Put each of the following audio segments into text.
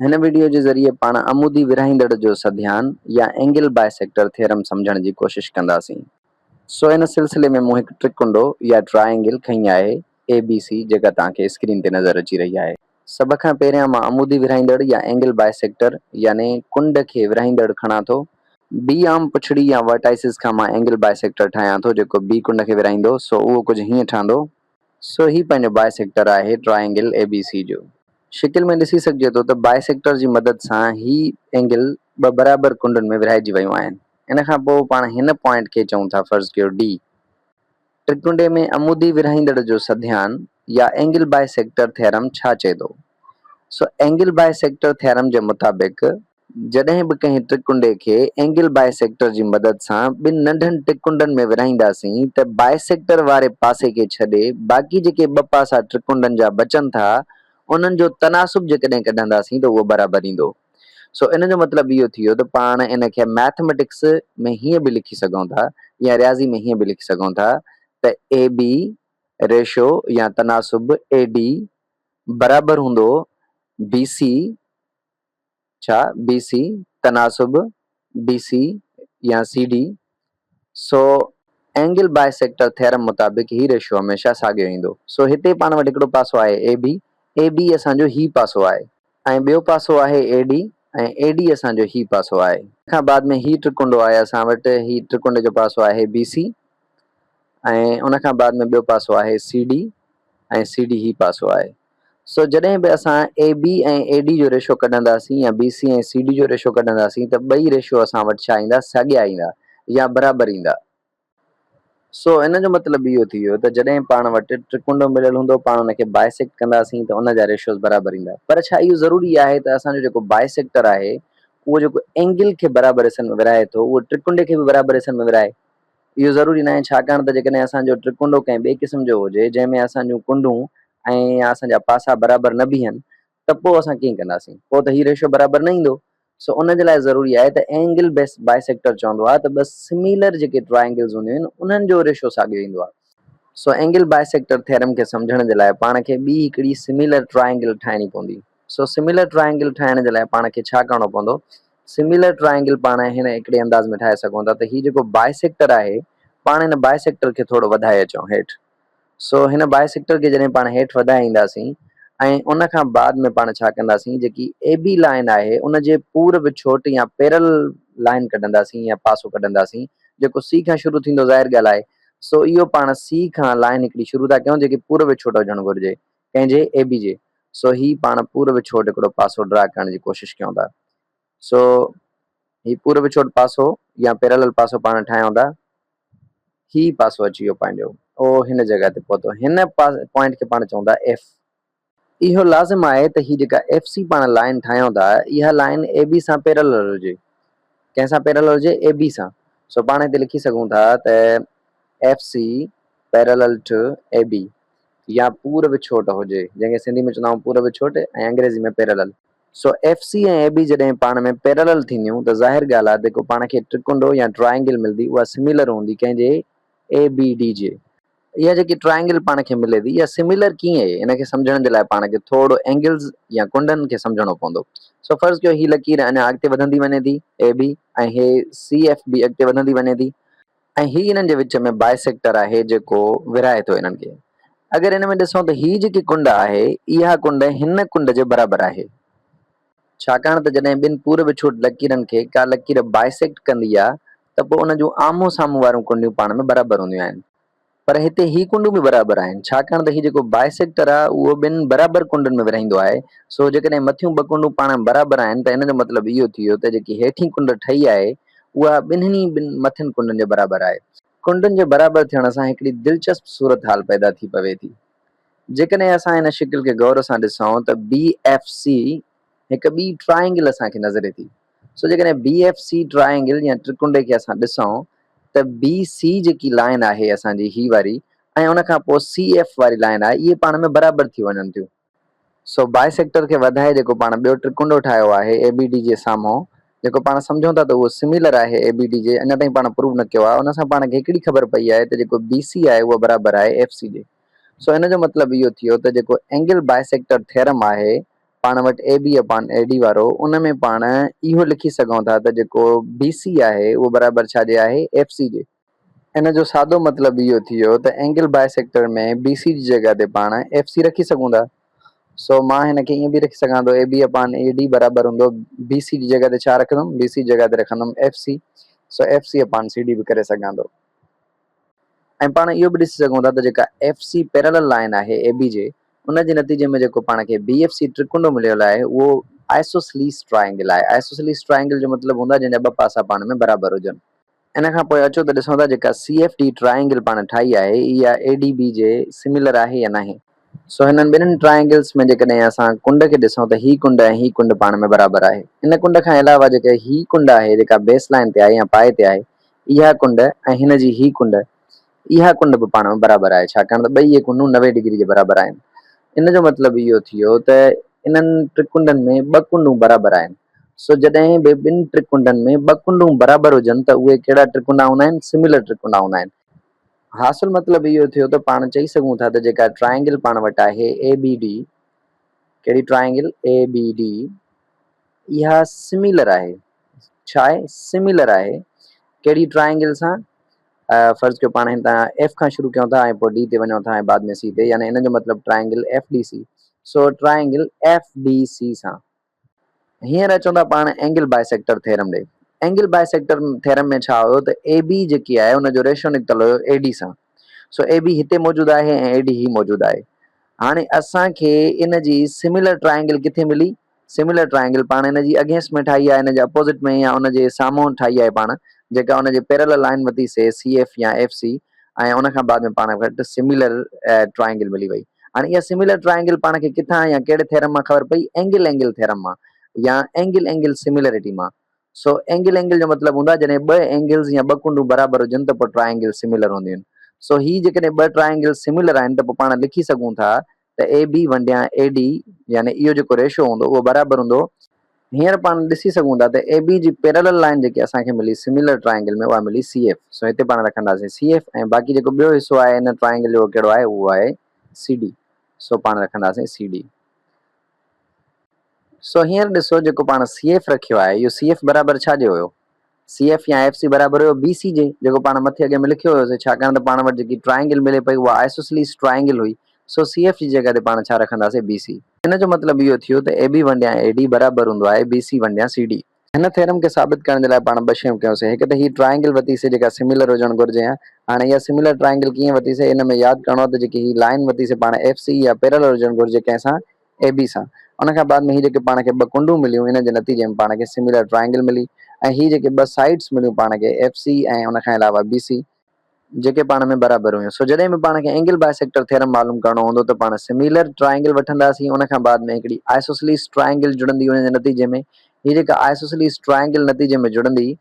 हिन वीडियो जे ज़रिए पाण अमूदी विरहाईंदड़ जो सध्यान या एंगल बाइसेक्टर थ्योरम सम्झण जी कोशिश कंदासीं। सो इन सिलसिले में मूं हिकु त्रिकुंडो या ट्रायंगल खई आहे ABC, जेका तव्हांखे स्क्रीन ते नज़र अची रही आहे। सभ खां पहिरियां मां अमूदी विरहाईंदड़ या एंगल बाइसेक्टर यानी कुंड खे विरहाईंदड़ खणां थो। बी आर्म पुछड़ी या वर्टाइसिस खां मां एंगल बाइसेक्टर ठाहियां थो जेको बी कुंड खे विरहाईंदो। सो उहो कुझु हीअं ठहंदो। सो ही पंहिंजो बाइसेक्टर आहे ट्रायंगल ABC जो। शिकिल में ॾिसी सघिजे थो त बाइसेक्टर जी मदद सां ही एंगल ॿ बराबर कुंडनि में विरहाइजी वियूं आहिनि। इन खां पोइ पाण हिन पॉइंट खे चऊं था फर्ज़ कयो D। त्रिकुंडे में अमूदी विरहाईंदड़ जो सध्यान या एंगल बाइसेक्टर थ्योरम छा चए थो? सो एंगल बाइसेक्टर थ्योरम जे मुताबिक़ जॾहिं बि कंहिं त्रिकुंडे खे एंगल बाइसेक्टर जी मदद सां ॿिनि नंढनि त्रिकुंडनि में विरहाईंदासीं त बाइसेक्टर वारे पासे खे छॾे बाक़ी जेके ॿ पासा त्रिकुंडनि जा बचनि था उन्हनि जो तनासुब जेकॾहिं कढंदासीं त उहो बराबरि ईंदो। सो इन जो मतिलबु इहो थी वियो त पाण इन खे मैथमेटिक्स में हीअं बि लिखी सघूं था या रियाज़ी में हीअं बि लिखी सघूं था त AB रेशो या तनासुब AD बराबरि हूंदो BC तनासुब BC या CD। So angle bisector theorem मुताबिक़ ही रेशो हमेशह साॻियो ईंदो। सो हिते पाण वटि हिकिड़ो पासो आहे AB असांजो ही पासो आहे ऐं ॿियो पासो आहे AD ऐं AD असांजो ही पासो आहे। खां बाद में ही त्रिकुंडो आहे असां वटि। ही त्रिकुंड जो पासो आहे BC ऐं उन खां बाद में ॿियो पासो आहे CD ऐं CD ही पासो आहे। सो जॾहिं बि असां AB ऐं AD जो रेशो कढंदासीं या BC ऐं CD जो रेशो कढंदासीं त ॿई रेशो असां वटि छा ईंदा? साॻिया ईंदा या बराबरि ईंदा। सो इन जो मतिलबु इहो थी वियो त जॾहिं पाण वटि त्रिकुंडो मिलियल हूंदो पाण उनखे बाइसेक्ट कंदासीं त उन जा रेशोज़ बराबरि ईंदा। पर छा इहो ज़रूरी आहे त असांजो जेको बाइसेक्टर आहे उहो जेको एंगल खे बराबरि हिसनि में विरहाए थो उहो त्रिकुंडे खे बि बराबरि हिसनि में विरहाए? इहो ज़रूरी न आहे, छाकाणि त जेकॾहिं असांजो त्रिकुंडो कंहिं ॿिए क़िस्म जो हुजे जंहिंमें असांजूं कुंडूं ऐं असांजा पासा बराबरि न बीहनि त पोइ असां कीअं कंदासीं? पोइ त ही रेशो बराबरि न ईंदो। सो उन जे लाइ ज़रूरी आहे त एंगल बाइसेक्टर चवंदो आहे त बसि सिमिलर जेके ट्रायंगल्स हूंदियूं आहिनि उन्हनि जो रेशो साॻियो ईंदो आहे। सो एंगल बाइसेक्टर थ्योरम खे सम्झण जे लाइ पाण खे ॿी हिकिड़ी सिमिलर ट्रायंगल ठाहिणी पवंदी। सो सिमिलर ट्रायंगल ठाहिण जे लाइ पाण खे छा करणो पवंदो? सिमिलर ट्रायंगल पाण हिन हिकिड़े अंदाज़ में ठाहे सघूं था त ही जेको बाइसेक्टर आहे पाण हिन बाइसेक्टर खे थोरो वधाए अचूं हेठि। सो हिन बाइसेक्टर खे जॾहिं पाण हेठि वधाए ईंदासीं ऐं उन खां बाद में पाण छा कंदासीं, जेकी AB लाइन आहे उन जे पूरब छोट या पैरेलल लाइन कढंदासीं या पासो कढंदासीं जेको C खां शुरू थींदो, ज़ाहिर ॻाल्हि आहे। सो इहो पाण C खां लाइन हिकिड़ी शुरू था कयूं जेकी पूरब छोट हुजणु घुरिजे कंहिंजे AB जे। सो ही पाण पूरब छोट हिकिड़ो पासो ड्रा करण जी कोशिशि कयूं था। सो ही पूरब छोट पासो या पैरेलल पासो पाण ठाहियूं था। ही पासो अची वियो पंहिंजो, ओ हिन जॻह ते पहुतो। हिन पॉइंट खे पाण चऊं था F। इहो लाज़िम आहे त ही जेका FC पाण लाइन ठाहियूं था इहा लाइन AB सां पैरेलल हुजे। कंहिंसां पैरेलल हुजे? AB सां। सो पाण हिते लिखी सघूं था त FC पैरेलल टू AB या पूरब छोट हुजे, जंहिंखे सिंधी में चवंदा आहियूं पूरब छोट ऐं अंग्रेज़ी में पैरेलल। सो FC ऐं AB जॾहिं पाण में पैरेलल थींदियूं त ज़ाहिर ॻाल्हि आहे जेको पाण खे त्रिकुंडो या ट्रायंगल मिलंदी उहा सिमिलर हूंदी कंहिंजे ABD जे। इहा जेकी ट्रायंगल पाण खे मिले थी इहा सिमिलर कीअं आहे? इन खे सम्झण जे लाइ पाण खे थोरो एंगल्स या कुंडनि खे सम्झणो पवंदो। सो फर्ज़ कयो ही लकीर अञा अॻिते वधंदी वञे थी AB ऐं हे CF बि अॻिते वधंदी वञे थी ऐं ही इन्हनि जे विच में बाइसेक्टर आहे जेको विरहाए थो इन्हनि खे। अगरि हिन में ॾिसूं त ही जेकी कुंड आहे इहा कुंड हिन कुंड जे बराबरि आहे, छाकाणि त जॾहिं ॿिनि पूरब छोट लकीरनि खे का लकीर बाइसेक्ट कंदी आहे त पोइ उन जूं आम्हूं साम्हूं वारियूं कुंडियूं पाण में बराबरि हूंदियूं आहिनि। पर हिते ही कुंडूं बि बराबरि आहिनि, छाकाणि त ही जेको बाइसेक्टर आहे उहो ॿिनि बराबरि कुंडनि में विरहाईंदो आहे। सो जेकॾहिं मथियूं ॿ कुंडूं पाण बराबरि आहिनि त इन जो मतिलबु इहो थी वियो त जेकी हेठी कुंड ठही आहे उहा ॿिन्हिनि मथियुनि कुंडनि जे बराबरि आहे। कुंडनि जे बराबरि थियण सां हिकिड़ी दिलचस्प सूरत हाल पैदा थी पवे थी। जेकॾहिं असां हिन शिकिल खे गौर सां ॾिसूं त BFC हिकु ॿी ट्रायंगल असांखे नज़रे थी। सो जेकॾहिं BFC ट्रायंगल या त्रिकुंडे खे असां ॾिसूं त BC जेकी लाइन आहे असांजी ही वारी ऐं उन खां पोइ CF वारी लाइन आहे इहे पाण में बराबरि थी वञनि थियूं। सो बाइसेक्टर खे वधाए जेको पाण ॿियो त्रिकुंडो ठाहियो आहे ABD जे साम्हूं, जेको पाण सम्झूं था त उहो सिमिलर आहे ABD जे, अञा ताईं पाण प्रूव न कयो आहे। उन सां पाण खे हिकिड़ी ख़बर पई आहे त जेको BC आहे उहो बराबरि आहे FC जे। सो हिन जो मतिलबु इहो थियो त जेको एंगल बाइसेक्टर थ्योरम आहे पाण वटि A B upon A D वारो, उन में पाण इहो लिखी सघूं था त जेको बी सी आहे उहो बराबरि छाजे आहे, एफ सी जे। इन जो सादो मतिलबु इहो थी वियो त एंगल बाइसेक्टर में बी सी जी जॻह ते पाण एफ सी रखी सघूं था। सो मां हिन खे ईअं बि रखी सघां थो, A B upon A D बराबरि हूंदो बी सी जी जॻह ते छा रखंदुमि, बी सी जॻह ते रखंदुमि F C. So F C upon C D बि करे सघां थो। ऐं पाण इहो बि ॾिसी सघूं था त जेका एफ सी पैरेलल लाइन आहे ए बी जे, उन जे नतीजे में जेको पाण खे बी एफ सी त्रिकोण मिलियल आहे उहो आइसोसलीस ट्राइंगल आहे। आइसोसलीस ट्राइंगल जो मतिलबु हूंदो आहे जंहिंजा ॿ पासा पाण में बराबरि हुजनि। इन खां पोइ अचो त ॾिसूं था जेका सी एफ डी ट्राइंगल पाण ठाही आहे इहा ए डी बी जे सिमिलर आहे या न। सो हिननि ॿिन्हिनि ट्राइंगल्स में जेकॾहिं असां कुंड खे ॾिसूं त ही कुंड ऐं ही कुंड पाण में बराबरि आहे। इन कुंड खां अलावा जेके ही कुंड आहे जेका बेस लाइन ते आहे या पाए ते आहे, इहा कुंड ऐं हिन जी ही कुंड, इहा कुंड बि पाण में बराबरि आहे, छाकाणि त ॿई इहे कुंडूं 90 डिग्री जे बराबरि आहिनि। इन जो मतिलबु इहो थी वियो त इन्हनि त्रिकुंडनि में ॿ कुंडूं बराबरि आहिनि। सो जॾहिं बि ॿिनि त्रिकुंडनि में ॿ कुंडूं बराबरि हुजनि त उहे कहिड़ा त्रिकुंडा हूंदा आहिनि, सिमिलर त्रिकुंडा हूंदा आहिनि। हासिल मतिलबु इहो थियो त पाण चई सघूं था त जेका ट्राइंगल पाण वटि आहे ए बी डी, कहिड़ी ट्राइंगल ए बी डी, इहा सिमिलर आहे। छा आहे, सिमिलर आहे। कहिड़ी ट्राइंगल सां, फर्ज़ कयो पाण हितां एफ खां शुरू कयूं था ऐं पोइ डी ते वञूं था ऐं बाद में सी ते, यानी इन जो मतिलबु triangle F D C. So triangle F D C सां हींअर अचूं था पाण एंगल बाइसेक्टर थ्योरम ॾे। एंगल बाइसेक्टर थ्योरम में छा हुयो त ए बी जेकी आहे उनजो रेशियो निकितल हुयो ए डी सां। सो ए बी हिते मौजूदु आहे ऐं ए डी ही मौजूदु आहे। हाणे असांखे इन जी सिमिलर ट्राइंगल किथे मिली, सिमिलर ट्राइंगल पाण हिन जी अगेंस्ट में ठाही आहे, हिन जे अपोज़िट में या उन जे साम्हूं ठाही आहे पाण, जेका उन जे पैरेलल लाइन वरितीसीं सी एफ या एफ सी, ऐं उन खां बाद में पाण वटि सिमिलर ट्राइंगल मिली वई। हाणे इहा सिमिलर ट्राइंगल पाण खे किथां या कहिड़े थ्योरम मां ख़बर पई, एंगल थ्योरम मां या एंगल सिमिलरिटी मां। सो एंगल जो मतिलबु हूंदो आहे जॾहिं ॿ एंगल्स या ॿ कुंडूं बराबरि हुजनि त पोइ ट्राइंगल सिमिलर हूंदियूं आहिनि। सो ही जेकॾहिं ॿ ट्राइंगल सिमिलर आहिनि त पोइ पाण लिखी सघूं था त ए बी वंडिया ए डी, यानी इहो जेको रेशियो हूंदो उहो बराबरि हूंदो। हींअर पाण ॾिसी सघूं था त A B G parallel line जेकी असांखे मिली सिमिलर ट्राइंगल में, उहा मिली सी एफ। सो हिते पाण रखंदासीं सी एफ, ऐं बाक़ी जेको ॿियो हिसो आहे हिन ट्राइंगल जो कहिड़ो आहे, उहो आहे सी डी। सो पाण रखंदासीं सी डी। सो हींअर ॾिसो जेको पाण सी एफ रखियो आहे, इहो सी एफ बराबरि छाजे हुयो, सी एफ या एफ सी बराबरि हुयो बी सी जे, जेको पाण मथे अॻे में लिखियो हुयोसीं, छाकाणि त पाण वटि जेकी ट्राइंगल मिले पई उहा आइसोसलीस ट्राइंगल हुई। सो सी एफ जी जॻह ते पाण छा रखंदासीं, बी सी। हिन जो मतिलबु इहो थियो त ए बी वंडिया ए डी बराबरि हूंदो आहे बी सी वंडिया सी डी। हिन थ्योरम खे साबित करण जे लाइ पाण ॿ शयूं कयोसीं। हिकु त ही ट्राइंगल वरितीसीं जेका सिमिलर हुजणु घुरिजे। हाणे इहा सिमिलर ट्राइंगल कीअं वरितीसीं, हिन में यादि करिणो आहे त जेकी ही लाइन वरितीसीं पाण एफ सी या पैरेलल हुजणु घुरिजे कंहिंसां, ए बी सां। उन खां बाद में ही जेके पाण खे ॿ कुंडूं मिलियूं, हिन जे नतीजे में पाण खे सिमिलर ट्राइंगल मिली, ऐं ही जेके ॿ साइड्स मिलियूं पाण खे एफ सी ऐं उन खां अलावा बी सी, जेके पाण में बराबरि हुयूं। सो जॾहिं बि पाण खे एंगल बाइसेक्टर थ्योरम मालूम करणो हूंदो त पाण सिमिलर ट्राइंगल वठंदासीं, उन खां बाद में हिकिड़ी आइसोसलीस ट्राइंगल जुड़ंदी उन जे नतीजे में। ही जेका आइसोसलीस ट्राइंगल नतीजे में जुड़ंदी,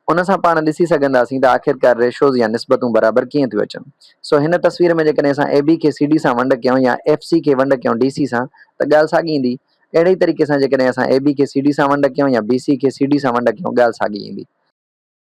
उन सां पाण ॾिसी सघंदासीं त आख़िरकार रेशोज़ या निस्बतूं बराबरि कीअं थियूं अचनि। सो हिन तस्वीर में जेकॾहिं असां ए बी खे सी डी सां वंड कयूं या एफ सी खे वंड कयूं डी सी सां, त ॻाल्हि साॻी ईंदी। अहिड़े ई तरीक़े सां जेकॾहिं असां ए बी खे सी डी सां वंड कयूं या बी सी खे सी डी सां वंड कयूं, ॻाल्हि साॻी ईंदी।